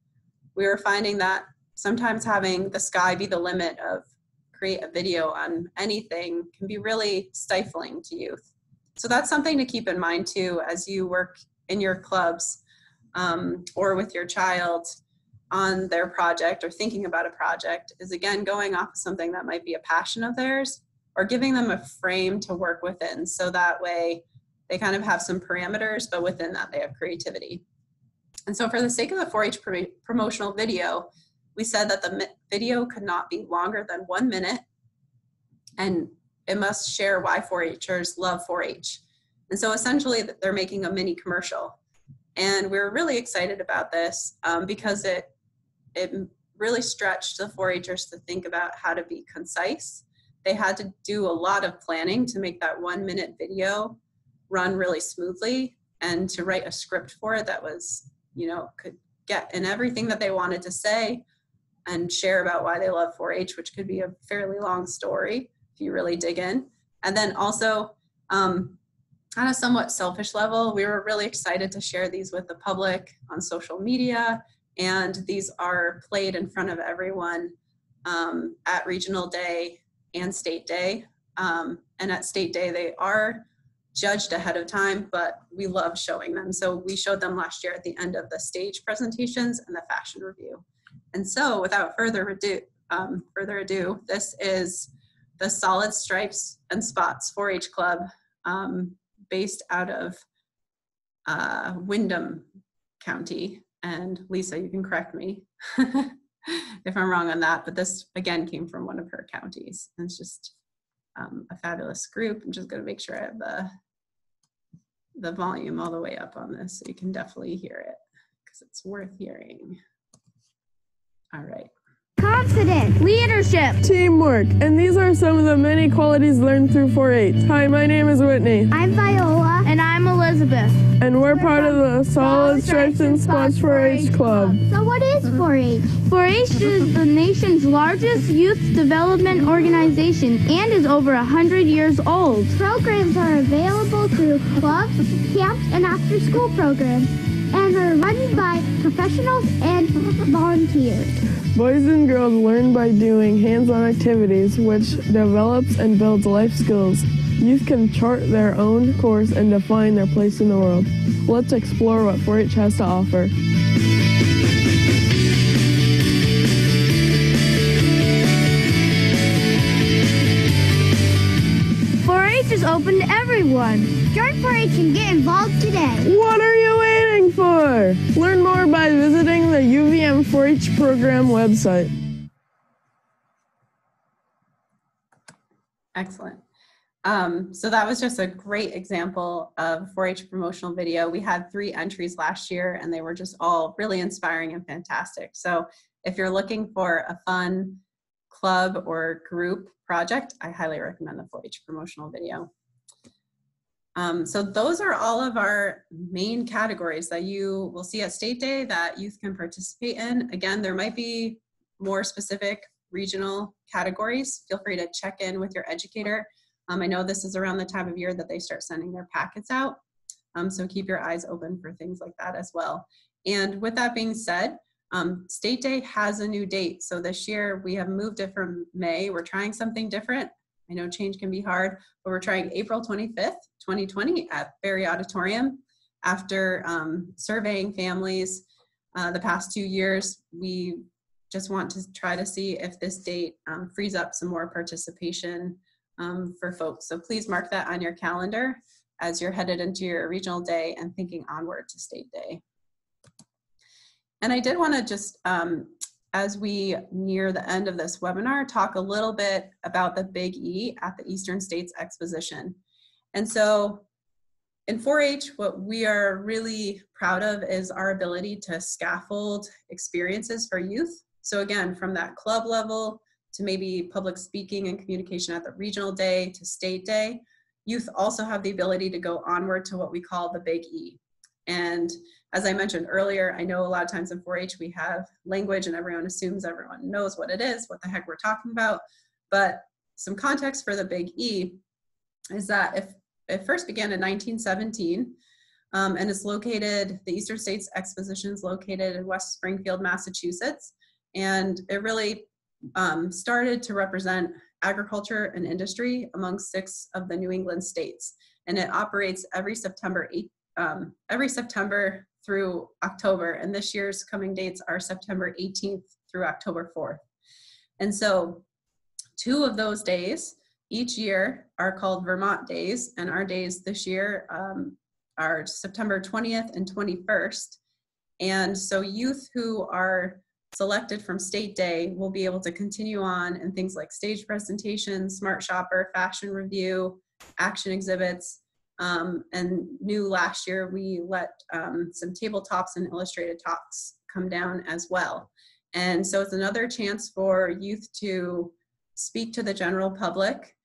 We were finding that sometimes having the sky be the limit of create a video on anything can be really stifling to youth. So that's something to keep in mind too as you work in your clubs or with your child on their project or thinking about a project, is again going off of something that might be a passion of theirs, or giving them a frame to work within, so that way they kind of have some parameters, but within that they have creativity. And so for the sake of the 4-H promotional video, we said that the video could not be longer than 1 minute, and it must share why 4-Hers love 4-H. And so essentially they're making a mini commercial. And we were really excited about this because it really stretched the 4-Hers to think about how to be concise. They had to do a lot of planning to make that 1 minute video run really smoothly, and to write a script for it that was, you know, could get in everything that they wanted to say and share about why they love 4-H, which could be a fairly long story if you really dig in. And then also, on a somewhat selfish level, we were really excited to share these with the public on social media, and these are played in front of everyone at Regional Day and State Day. And at State Day, they are judged ahead of time, but we love showing them. So we showed them last year at the end of the stage presentations and the fashion review. And so without further ado, this is the Solid Stripes and Spots 4-H Club based out of Windham County. And Lisa, you can correct me if I'm wrong on that, but this again came from one of her counties. And it's just a fabulous group. I'm just going to make sure I have the volume all the way up on this so you can definitely hear it, because it's worth hearing. All right. Confident, leadership, teamwork, and these are some of the many qualities learned through 4-H. Hi, my name is Whitney. I'm Viola. And I'm Elizabeth. And we're part of the Solid Stripes and Spots 4-H Club. So what is 4-H? 4-H is the nation's largest youth development organization and is over 100 years old. Programs are available through clubs, camps, and after-school programs, and are run by professionals and volunteers. Boys and girls learn by doing hands-on activities, which develops and builds life skills. Youth can chart their own course and define their place in the world. Let's explore what 4-H has to offer. 4-H is open to everyone. Join 4-H and get involved today. What are you waiting for? Learn more by visiting the UVM 4-H program website. Excellent. So that was just a great example of 4-H promotional video. We had 3 entries last year, and they were just all really inspiring and fantastic. So if you're looking for a fun club or group project, I highly recommend the 4-H promotional video. So those are all of our main categories that you will see at State Day that youth can participate in. Again, there might be more specific regional categories. Feel free to check in with your educator. I know this is around the time of year that they start sending their packets out. So keep your eyes open for things like that as well. And with that being said, State Day has a new date. So this year we have moved it from May. We're trying something different. I know change can be hard, but we're trying April 25th, 2020 at Berry Auditorium. After surveying families the past 2 years, we just want to try to see if this date frees up some more participation for folks. So please mark that on your calendar as you're headed into your regional day and thinking onward to State Day. And I did want to just, as we near the end of this webinar, talk a little bit about the Big E at the Eastern States Exposition. And so in 4-H, what we are really proud of is our ability to scaffold experiences for youth. So again, from that club level to maybe public speaking and communication at the regional day to State Day, youth also have the ability to go onward to what we call the Big E. And as I mentioned earlier, I know a lot of times in 4-H we have language and everyone assumes everyone knows what it is, what the heck we're talking about. But some context for the Big E is that if it first began in 1917, and it's located, the Eastern States Exposition is located in West Springfield, Massachusetts. And it really started to represent agriculture and industry among 6 of the New England states. And it operates every September through October. And this year's coming dates are September 18th through October 4th. And so 2 of those days each year are called Vermont Days. And our days this year are September 20th and 21st. And so youth who are selected from State Day will be able to continue on in things like stage presentations, smart shopper, fashion review, action exhibits, and new last year we let some tabletops and illustrated talks come down as well. And so it's another chance for youth to speak to the general public.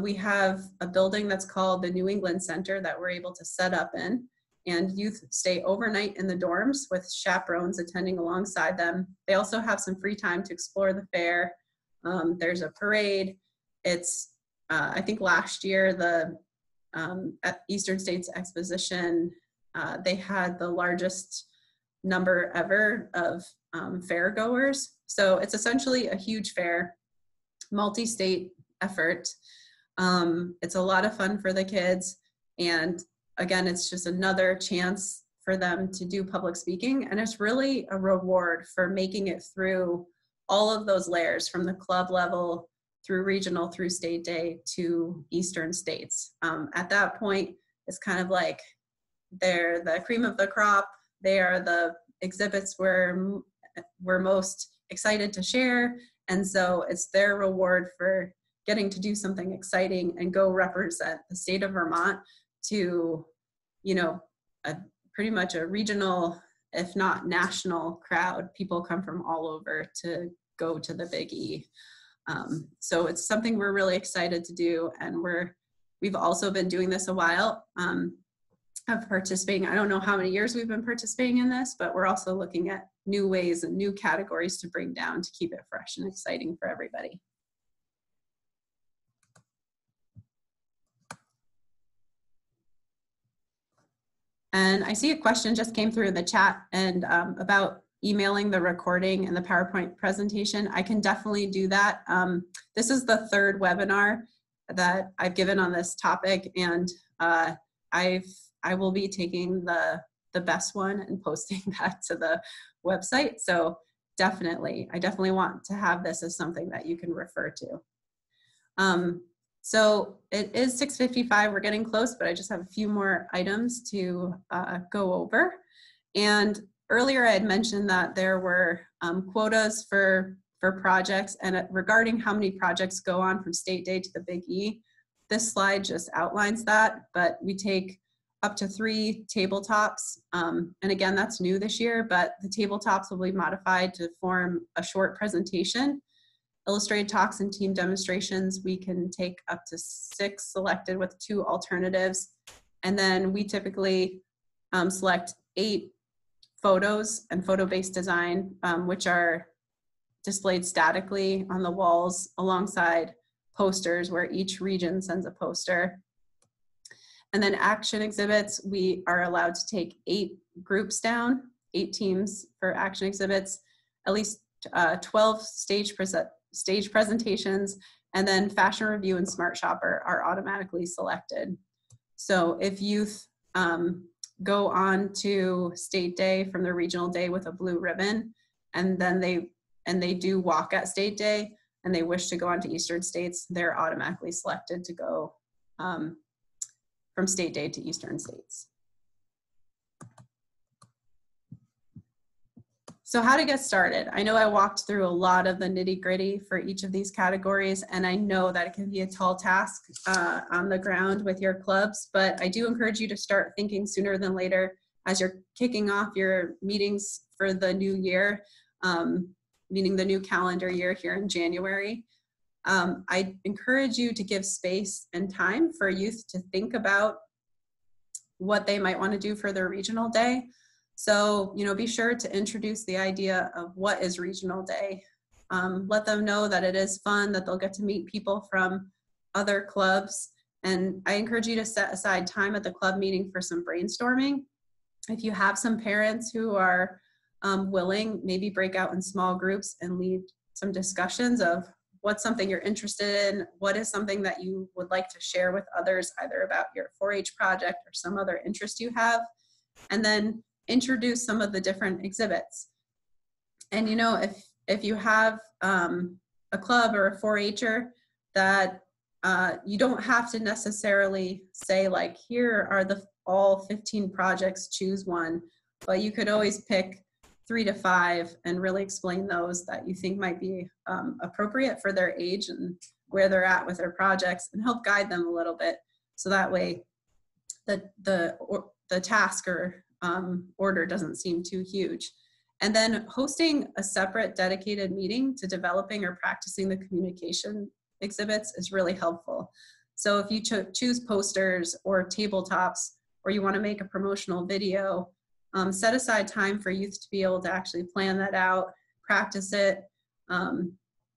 We have a building that's called the New England Center that we're able to set up in. And youth stay overnight in the dorms with chaperones attending alongside them. They also have some free time to explore the fair. There's a parade. It's, I think last year, at Eastern States Exposition, they had the largest number ever of fair goers. So it's essentially a huge fair, multi-state effort. It's a lot of fun for the kids. And again, it's just another chance for them to do public speaking. And it's really a reward for making it through all of those layers from the club level through regional, through State Day to Eastern States. At that point, it's kind of like they're the cream of the crop. They are the exhibits we're most excited to share. And so it's their reward for getting to do something exciting and go represent the state of Vermont to, you know, pretty much a regional, if not national crowd. People come from all over to go to the Big E. So it's something we're really excited to do. And we've also been doing this a while, of participating. I don't know how many years we've been participating in this, but we're also looking at new ways and new categories to bring down to keep it fresh and exciting for everybody. And I see a question just came through in the chat and about emailing the recording and the PowerPoint presentation. I can definitely do that. This is the 3rd webinar that I've given on this topic, and I will be taking the best one and posting that to the website. So definitely, I definitely want to have this as something that you can refer to. So it is 6:55, we're getting close, but I just have a few more items to go over. And earlier I had mentioned that there were quotas for projects, and regarding how many projects go on from State Day to the Big E, this slide just outlines that, but we take up to 3 tabletops. And again, that's new this year, but the tabletops will be modified to form a short presentation. Illustrated talks and team demonstrations, we can take up to 6 selected with 2 alternatives. And then we typically select 8 photos and photo-based design, which are displayed statically on the walls alongside posters where each region sends a poster. And then action exhibits, we are allowed to take 8 groups down, 8 teams for action exhibits, at least 12 stage presentations, and then fashion review and smart shopper are automatically selected. So if youth go on to state day from the regional day with a blue ribbon, and then they do walk at state day and they wish to go on to Eastern States, they're automatically selected to go from state day to Eastern States. So how to get started. I know I walked through a lot of the nitty gritty for each of these categories, and I know that it can be a tall task on the ground with your clubs, but I do encourage you to start thinking sooner than later as you're kicking off your meetings for the new year, meaning the new calendar year here in January. I encourage you to give space and time for youth to think about what they might want to do for their regional day. So, be sure to introduce the idea of what is regional day. Let them know that it is fun, that they'll get to meet people from other clubs. And I encourage you to set aside time at the club meeting for some brainstorming. If you have some parents who are willing, maybe break out in small groups and lead some discussions of what's something you're interested in, what is something that you would like to share with others, either about your 4-H project or some other interest you have, and then introduce some of the different exhibits. And if you have a club or a 4-H'er that you don't have to necessarily say like, here are all 15 projects, choose one, but you could always pick 3 to 5 and really explain those that you think might be appropriate for their age and where they're at with their projects, and help guide them a little bit. So that way the task or order doesn't seem too huge. And then hosting a separate dedicated meeting to developing or practicing the communication exhibits is really helpful. So if you choose posters or tabletops, or you want to make a promotional video, set aside time for youth to be able to actually plan that out, practice it,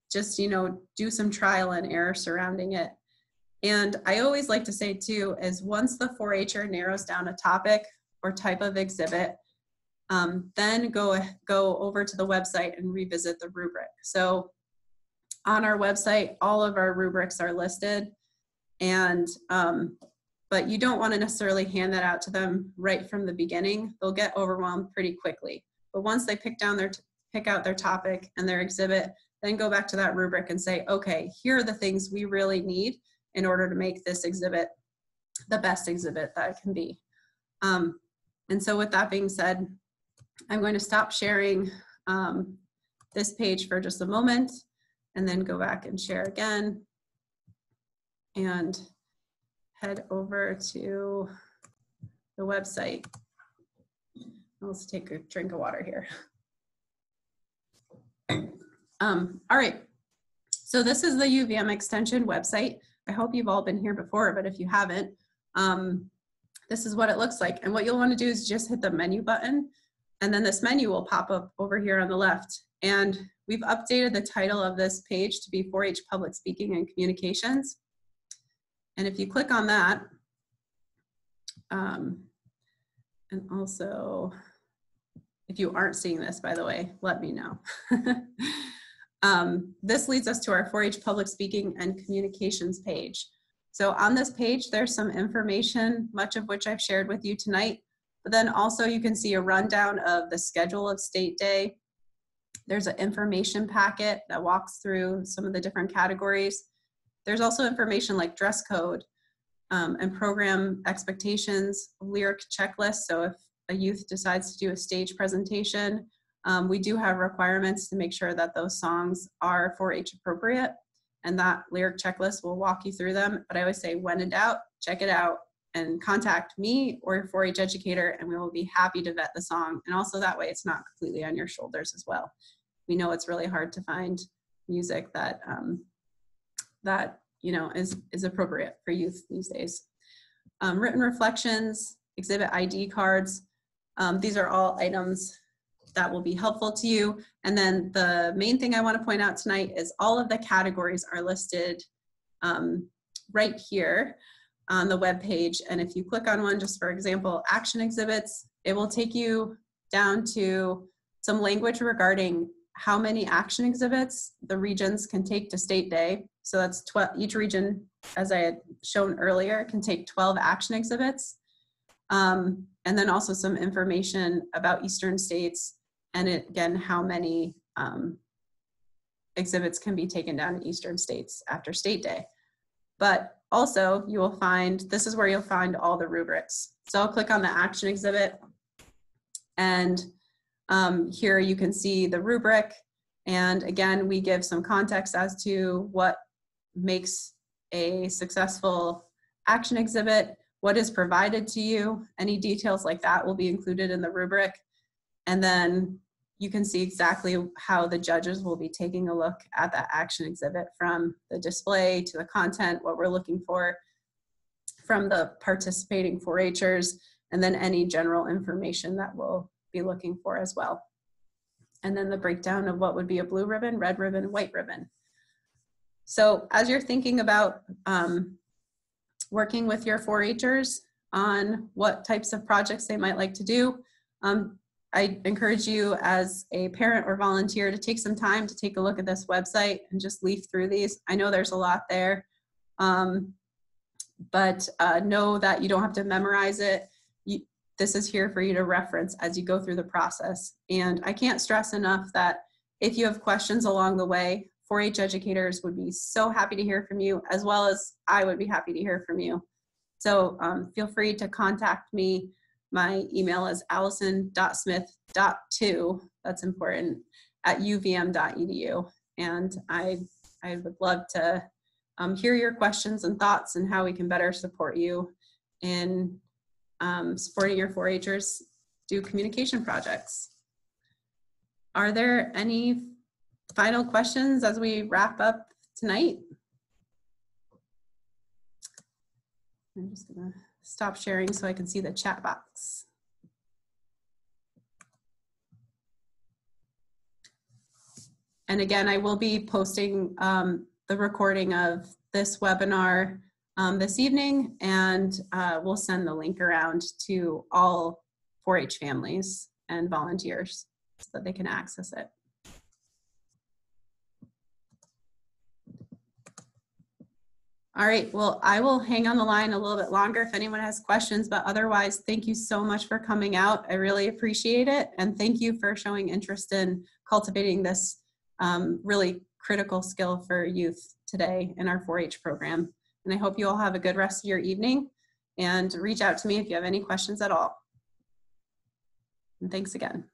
just, do some trial and error surrounding it. And I always like to say too, is once the 4-H'er narrows down a topic or type of exhibit, then go over to the website and revisit the rubric. So on our website, all of our rubrics are listed, and but you don't want to necessarily hand that out to them right from the beginning. They'll get overwhelmed pretty quickly. But once they pick out their topic and their exhibit, then go back to that rubric and say, okay, here are the things we really need in order to make this exhibit the best exhibit that it can be. And so with that being said, I'm going to stop sharing this page for just a moment and then go back and share again and head over to the website. Let's take a drink of water here. All right, so this is the UVM Extension website. I hope you've all been here before, but if you haven't, this is what it looks like. And what you'll want to do is just hit the menu button, and then this menu will pop up over here on the left. And we've updated the title of this page to be 4-H Public Speaking and Communications. And if you click on that, and also, if you aren't seeing this, by the way, let me know. This leads us to our 4-H Public Speaking and Communications page. So on this page, there's some information, much of which I've shared with you tonight, but then also you can see a rundown of the schedule of State Day. There's an information packet that walks through some of the different categories. There's also information like dress code and program expectations, lyric checklist. So if a youth decides to do a stage presentation, we do have requirements to make sure that those songs are 4-H appropriate, and that lyric checklist will walk you through them. But I always say, when in doubt, check it out and contact me or your 4-H educator, and we will be happy to vet the song. And also that way it's not completely on your shoulders as well. We know it's really hard to find music that is appropriate for youth these days. Written reflections, exhibit ID cards. These are all items that will be helpful to you. And then the main thing I want to point out tonight is all of the categories are listed right here. on the web page. And if you click on one, just for example, action exhibits, it will take you down to some language regarding how many action exhibits the regions can take to state day. So that's each region, as I had shown earlier, can take 12 action exhibits. And then also some information about Eastern states, and again, how many exhibits can be taken down in Eastern states after state day. But also you will find, this is where you'll find all the rubrics. So I'll click on the action exhibit, and here you can see the rubric. And again, we give some context as to what makes a successful action exhibit, what is provided to you, any details like that will be included in the rubric. And then you can see exactly how the judges will be taking a look at that action exhibit, from the display to the content, what we're looking for from the participating 4-Hers, and then any general information that we'll be looking for as well. And then the breakdown of what would be a blue ribbon, red ribbon, white ribbon. So as you're thinking about working with your 4-Hers on what types of projects they might like to do, I encourage you as a parent or volunteer to take some time to take a look at this website and just leaf through these. I know there's a lot there, but know that you don't have to memorize it. This is here for you to reference as you go through the process. And I can't stress enough that if you have questions along the way, 4-H educators would be so happy to hear from you, as well as I would be happy to hear from you. So feel free to contact me. My email is allison.smith.2, that's important, @uvm.edu. And I would love to hear your questions and thoughts and how we can better support you in supporting your 4-Hers do communication projects. Are there any final questions as we wrap up tonight? I'm just gonna stop sharing so I can see the chat box. And again, I will be posting the recording of this webinar this evening, and we'll send the link around to all 4-H families and volunteers so that they can access it. All right, well, I will hang on the line a little bit longer if anyone has questions, but otherwise, thank you so much for coming out. I really appreciate it. And thank you for showing interest in cultivating this really critical skill for youth today in our 4-H program. And I hope you all have a good rest of your evening, and reach out to me if you have any questions at all. And thanks again.